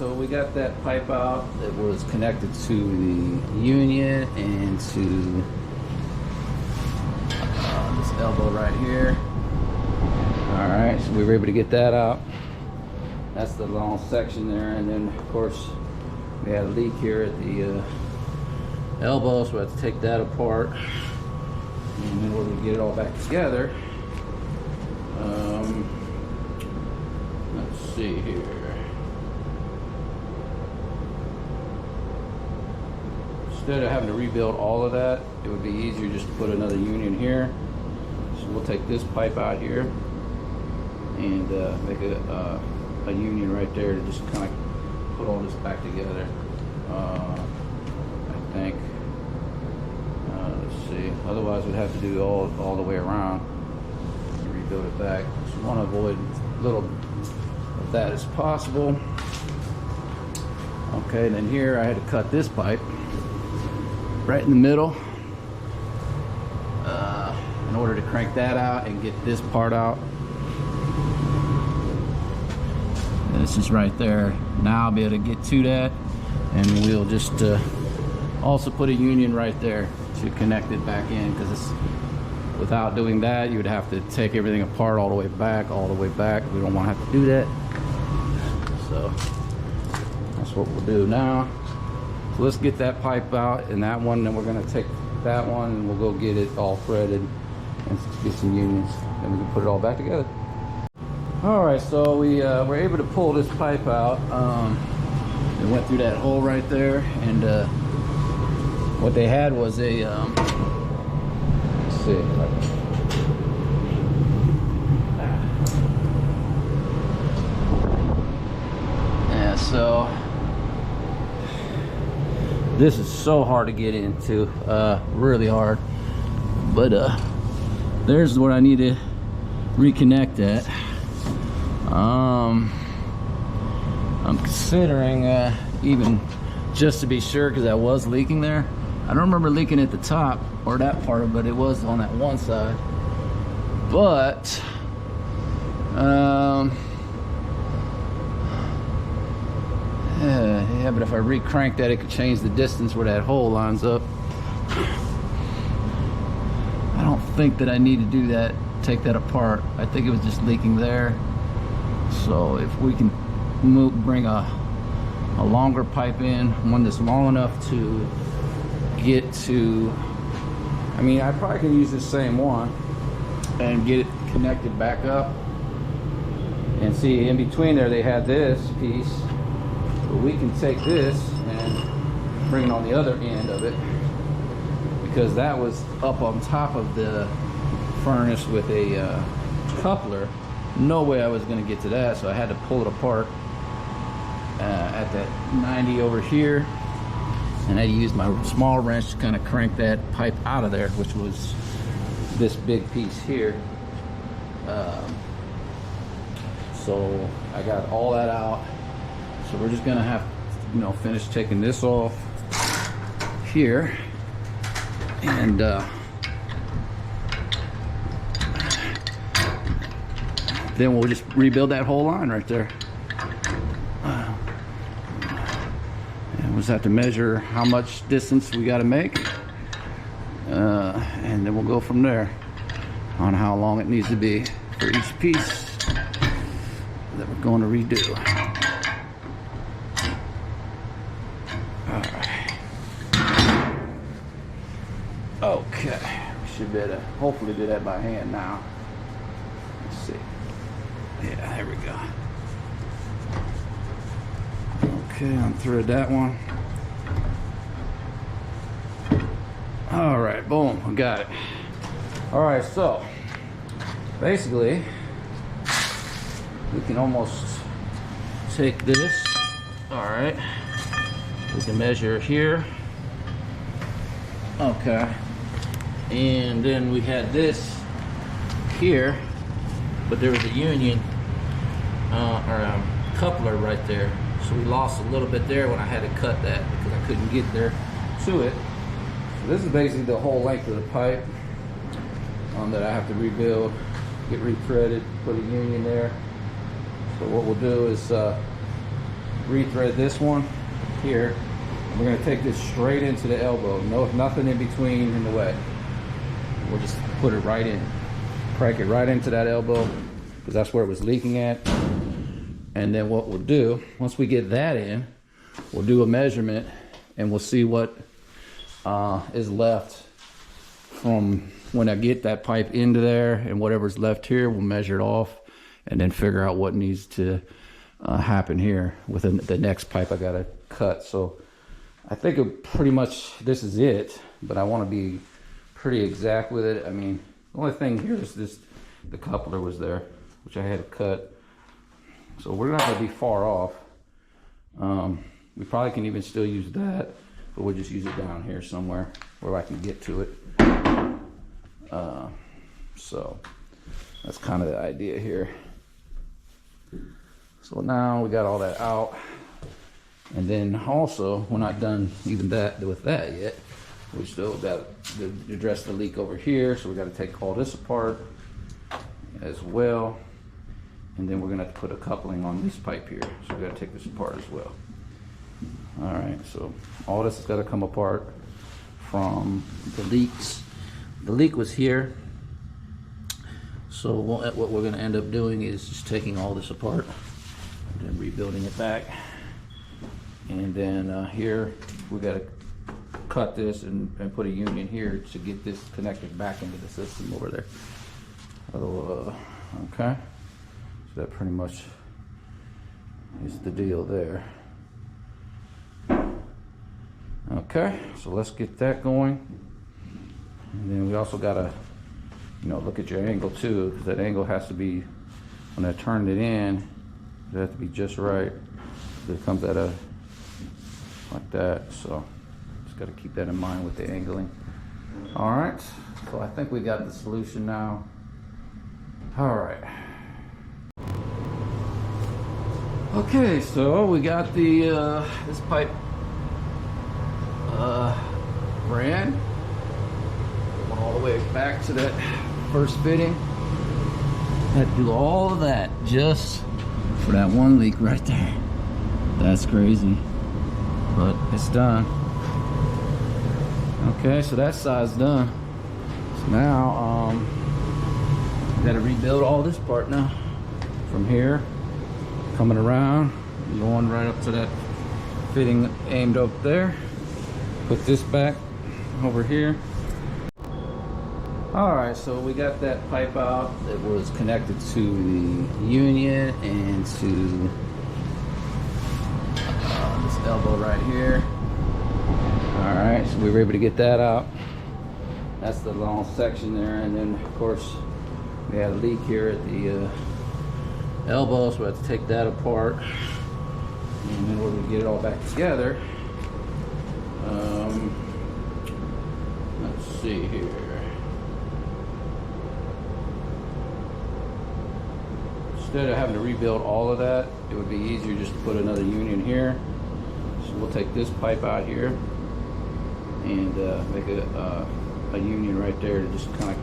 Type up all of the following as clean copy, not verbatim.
so we got that pipe out that was connected to the union and to this elbow right here. All right, so we were able to get that out. That's the long section there, and then of course we had a leak here at the elbow, so we had to take that apart. And in order to get it all back together, let's see here. Instead of having to rebuild all of that, it would be easier just to put another union here. So we'll take this pipe out here and make a union right there to just kind of put all this back together. I think. Let's see. Otherwise, we'd have to do all the way around and rebuild it back. So we want to avoid a little of that as possible. Okay, then here I had to cut this pipe right in the middle in order to crank that out and get this part out. And this is right there. Now I'll be able to get to that, and we'll just also put a union right there to connect it back in, because without doing that you would have to take everything apart all the way back. We don't want to have to do that, so that's what we'll do now. So let's get that pipe out and that one, then we're going to take that one and we'll go get it all threaded and get some unions, then we can put it all back together. All right, so we were able to pull this pipe out. It went through that hole right there, and what they had was a let's see, yeah, so this is so hard to get into, really hard, but there's what I need to reconnect at. I'm considering even just to be sure, because I was leaking there. I don't remember leaking at the top or that part of it, but it was on that one side. But yeah, but if I re-crank that, it could change the distance where that hole lines up. I don't think that I need to do that, take that apart. I think it was just leaking there. So if we can bring a longer pipe in, one that's long enough to get to, I mean, I probably can use this same one and get it connected back up. And see, in between there they had this piece, but we can take this and bring it on the other end of it, because that was up on top of the furnace with a coupler. No way I was going to get to that, so I had to pull it apart at that 90 over here, and I used my small wrench to kind of crank that pipe out of there, which was this big piece here. So I got all that out, so we're just gonna have to, finish taking this off here, and then we'll just rebuild that whole line right there. And we'll just have to measure how much distance we got to make, and then we'll go from there on how long it needs to be for each piece that we're going to redo. All right. Okay, we should be able to hopefully do that by hand now. Let's see. Yeah, there we go. Okay, unthread that one. All right, boom, we got it. All right, so basically we can almost take this. All right, we can measure here. Okay, and then we had this here, but there was a union or a coupler right there, so we lost a little bit there when I had to cut that because I couldn't get there to it. So this is basically the whole length of the pipe that I have to rebuild, get rethreaded, put a union there. So what we'll do is rethread this one here. We're going to take this straight into the elbow. Nothing in between in the way. We'll just put it right in. Crank it right into that elbow because that's where it was leaking at. And then what we'll do, once we get that in, we'll do a measurement and we'll see what is left from when I get that pipe into there, and whatever's left here, we'll measure it off and then figure out what needs to happen here with the next pipe I gotta cut. So I think pretty much this is it, but I want to be pretty exact with it. I mean, the only thing here is the coupler was there, which I had to cut. So we're not gonna be far off. We probably can even still use that, but we'll just use it down here somewhere where I can get to it. So that's kind of the idea here. So now we got all that out, and then also we're not done even with that yet. We still got to address the leak over here, so we got to take all this apart as well, and then we're gonna have to put a coupling on this pipe here, so we got to take this apart as well. All right, so all this has got to come apart from the leaks. The leak was here, so what we're going to end up doing is just taking all this apart and then rebuilding it back. And then here we got to cut this and put a union here to get this connected back into the system over there. Okay, so that pretty much is the deal there. Okay, so let's get that going. And then we also gotta, look at your angle too, because that angle has to be, when I turned it in, it has to be just right. It comes at like that, so just gotta keep that in mind with the angling. All right, so I think we got the solution now. All right. Okay, so we got the this pipe ran all the way back to that first fitting. Had to do all of that just for that one leak right there. That's crazy, but it's done. Okay, so that side's done. So now got to rebuild all this part now, from here coming around, going right up to that fitting aimed up there. Put this back over here. All right, so we got that pipe out that was connected to the union and to this elbow right here. All right, so we were able to get that out. That's the long section there, and then of course we had a leak here at the elbow, so we had to take that apart. And in order to get it all back together, let's see here. Instead of having to rebuild all of that, it would be easier just to put another union here. So we'll take this pipe out here and make a union right there to just kind of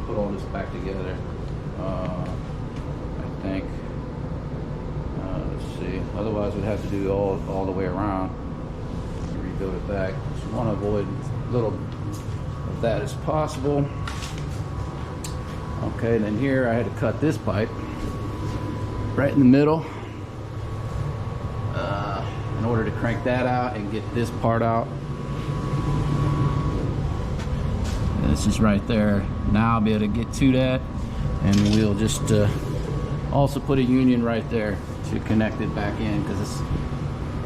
put all this back together. I think. Let's see. Otherwise, we'd have to do all the way around and rebuild it back. So we want to avoid as little of that as possible. Okay, then here I had to cut this pipe right in the middle in order to crank that out and get this part out. And this is right there. Now I'll be able to get to that, and we'll just also put a union right there to connect it back in, because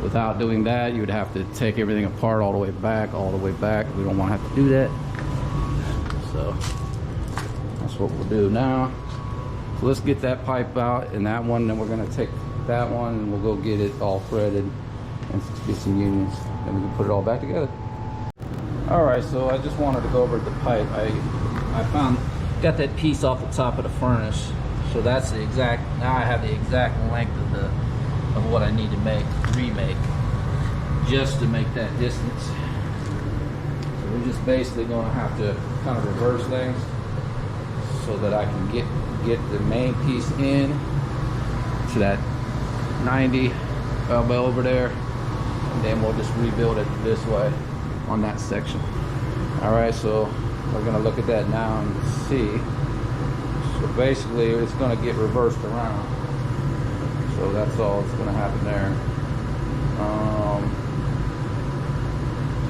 without doing that you would have to take everything apart all the way back. We don't want to have to do that, so that's what we'll do now. So let's get that pipe out and that one, then we're going to take that one and we'll go get it all threaded and get some unions, then we can put it all back together. All right, so I just wanted to go over the pipe. I got that piece off the top of the furnace, so that's the exact, now I have the exact length of what I need to remake just to make that distance. So we're just basically going to have to kind of reverse things so that I can get the main piece in to that 90 elbow over there, and then we'll just rebuild it this way on that section. All right, so we're gonna look at that now and see. So basically it's gonna get reversed around. So that's all that's gonna happen there.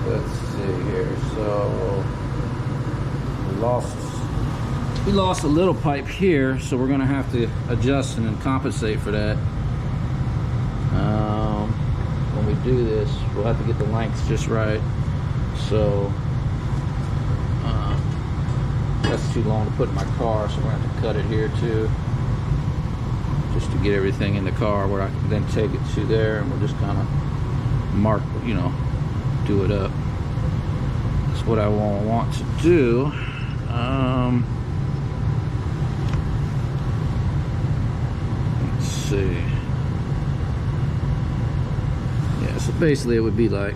Let's see here. So we lost a little pipe here, so we're gonna have to adjust and then compensate for that. When we do this, we'll have to get the lengths just right. So that's too long to put in my car, so we're gonna have to cut it here too, just to get everything in the car where I can then take it to there, and we'll just kind of mark, you know, do it up. That's what I want to do. Let's see. Yeah, so basically it would be like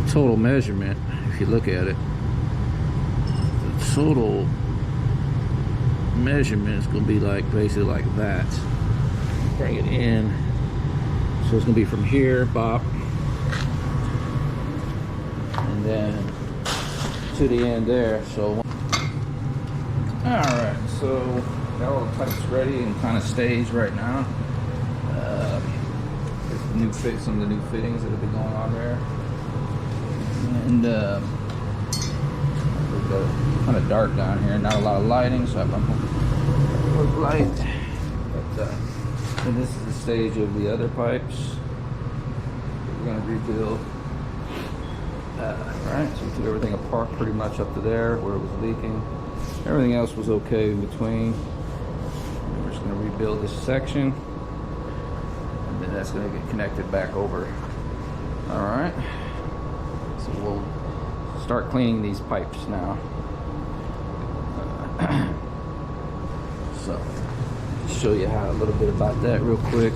the total measurement, if you look at it. The total measurement is going to be like basically like that. Bring it in. So it's going to be from here, bop, and then to the end there. So alright, so got all the pipes ready and kind of staged right now. Some of the new fittings that have been going on there, and we've got kind of dark down here, not a lot of lighting, so I'm gonna light. But and this is the stage of the other pipes we're gonna rebuild. Right, so we took everything apart pretty much up to there where it was leaking. Everything else was okay in between. We're just gonna rebuild this section. That's going to get connected back over. All right, so we'll start cleaning these pipes now. So show you how a little bit about that real quick.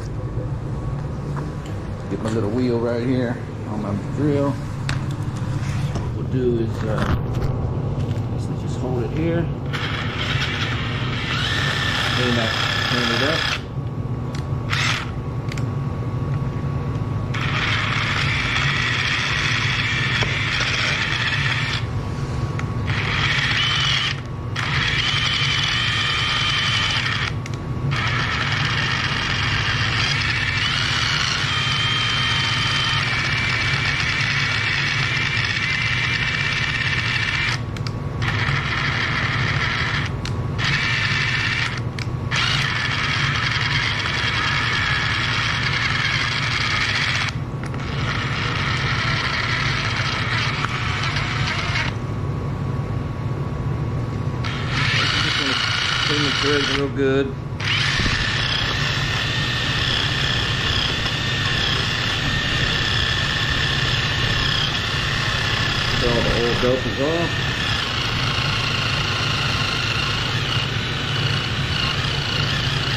Get my little wheel right here on my drill. What we'll do is just hold it here, clean it up. Clean the threads real good. Get all the old dopers off.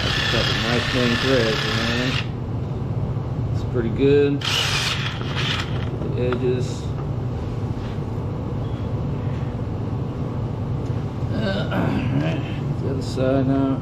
That's a couple of nice clean threads, man. It's pretty good. The edges. Alright. The other side now.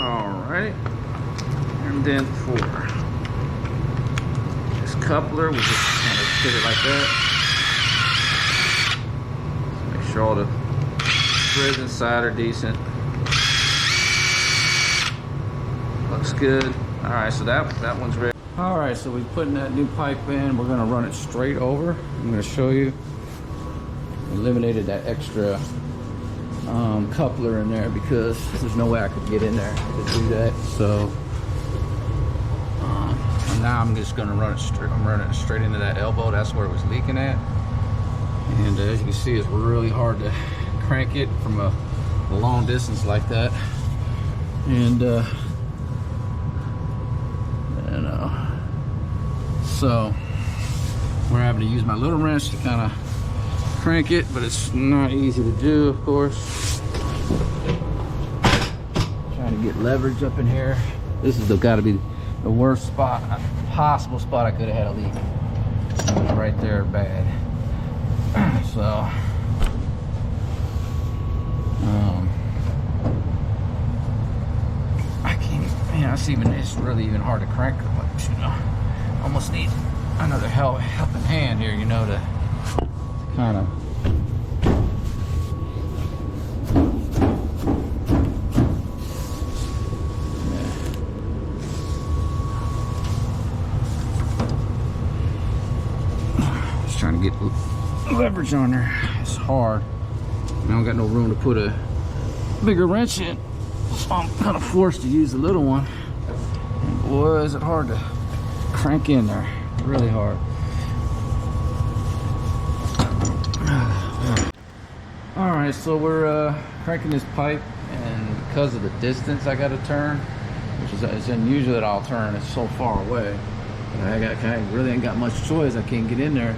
Alright, and then for coupler, we just kind of fit it like that. Make sure all the threads inside are decent. Looks good. All right, so that one's ready. All right, so we're putting that new pipe in. We're gonna run it straight over. I'm gonna show you. Eliminated that extra coupler in there because there's no way I could get in there to do that. So now I'm just gonna run it straight. I'm running it straight into that elbow. That's where it was leaking at. And as you can see, it's really hard to crank it from a long distance like that. And so we're having to use my little wrench to kind of crank it, but it's not easy to do, of course. Trying to get leverage up in here. This is got to be the worst spot, possible spot I could have had a leak. Right there, bad. So, I can't. Man, it's really even hard to crank the pipes. You know, almost need another helping hand here. You know, to kind of. Trying to get leverage on there. It's hard. I don't got no room to put a bigger wrench in, so I'm kind of forced to use the little one. And boy, is it hard to crank in there. Really hard. All right, so we're cranking this pipe, and because of the distance I got to turn, which is it's unusual that I'll turn. It's so far away. But I really ain't got much choice. I can't get in there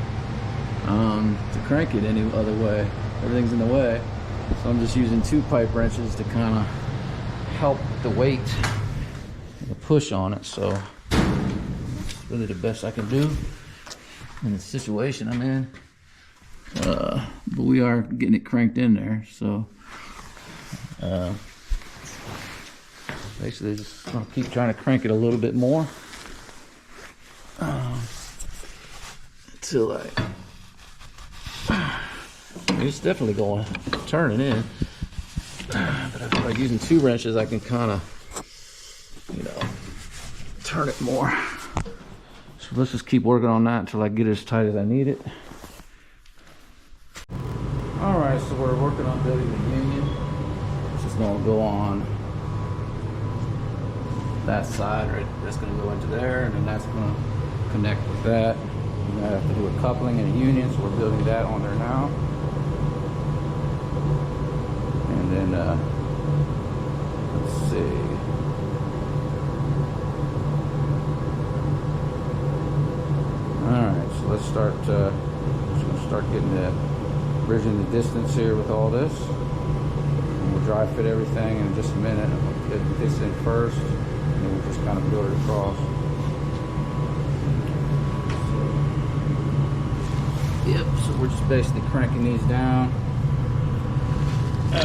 to crank it any other way. Everything's in the way, so I'm just using 2 pipe wrenches to kind of help the weight, the push on it. So it's really the best I can do in the situation I'm in. But we are getting it cranked in there. So basically, just gonna keep trying to crank it a little bit more until it's definitely going, turning in. But I feel like using 2 wrenches, I can kind of, you know, turn it more. So let's just keep working on that until I get it as tight as I need it. All right, so we're working on building the union. This is going to go on that side, right? That's going to go into there, and then that's going to connect with that. I have to do a coupling and a union, so we're building that on there now. And then, let's see. Alright, so let's start, just going to start bridging the distance here with all this. And we'll dry fit everything in just a minute. I'll get this in first, and then we'll just kind of build it across. Yep, so we're just basically cranking these down. So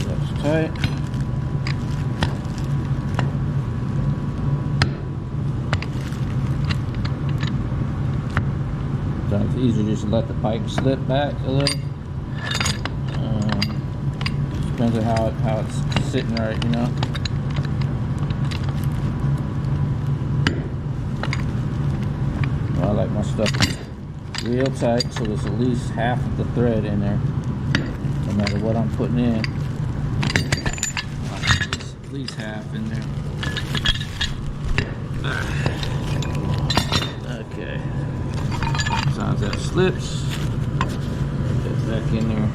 that's tight. So it's easier just to let the pipe slip back a little. Depends on how it's sitting right, you know. Well, I like my stuff real tight, so there's at least half of the thread in there, no matter what I'm putting in. At least half in there. Okay. Sometimes that slips. Get back in there.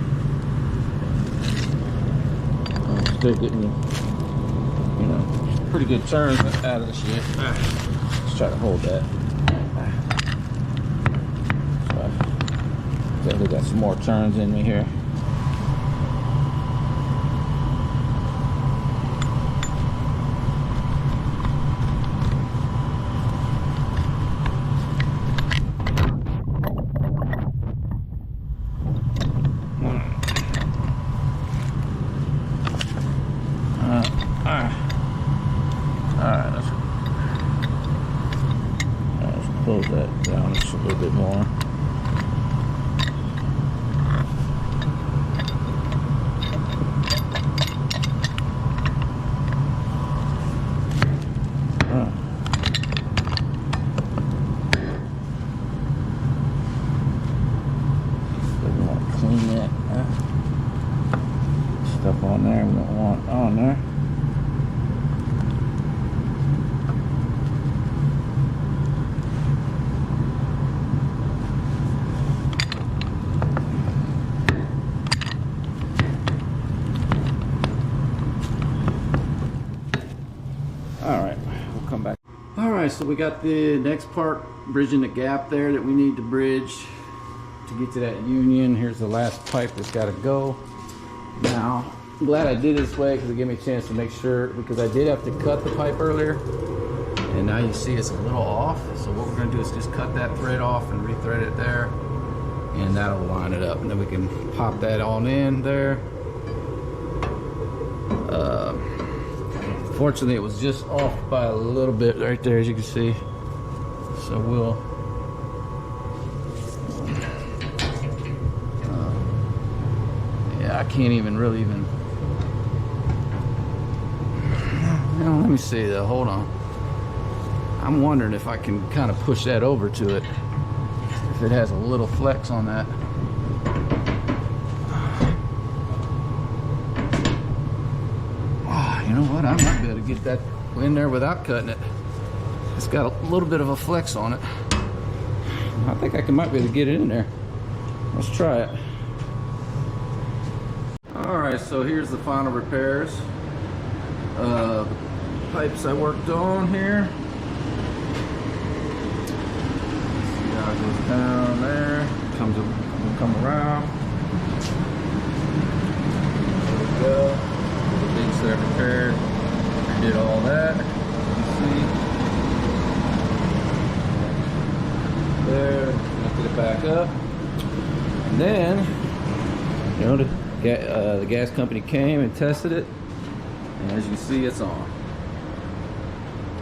Still getting, you know, pretty good turns out of the shit. Let's try to hold that. So definitely got some more turns in me here. Alright, let's close that down just a little bit more. Clean that stuff on there we don't want on there. right, so we got the next part, bridging the gap there that we need to bridge to get to that union. Here's the last pipe that's got to go. Now, I'm glad I did it this way because it gave me a chance to make sure, because I did have to cut the pipe earlier. And now you see it's a little off. So what we're gonna do is just cut that thread off and rethread it there. And that'll line it up. And then we can pop that on in there. Fortunately, it was just off by a little bit right there, as you can see. So we'll yeah, I can't even really even. Now, let me see though. Hold on. I'm wondering if I can kind of push that over to it. If it has a little flex on that. You know what? I might be able to get that in there without cutting it. It's got a little bit of a flex on it. I think I might be able to get it in there. Let's try it. Alright, so here's the final repairs. The pipes I worked on here. See how it goes down there. We'll come around. There we go. The leaks there repaired. I did all that. You see. There. Lifted it back up. And then, you know, the gas company came and tested it. And as you can see, it's on.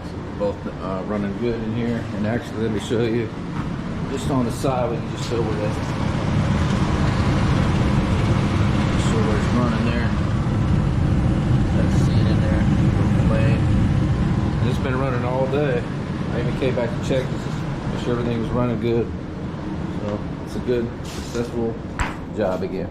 So we're both running good in here. And actually, let me show you. Just on the side, we can just show where that. Show where it's running there. That's seen in there. And it's been running all day. I even came back to check to make sure everything was running good. So it's a good, successful job again.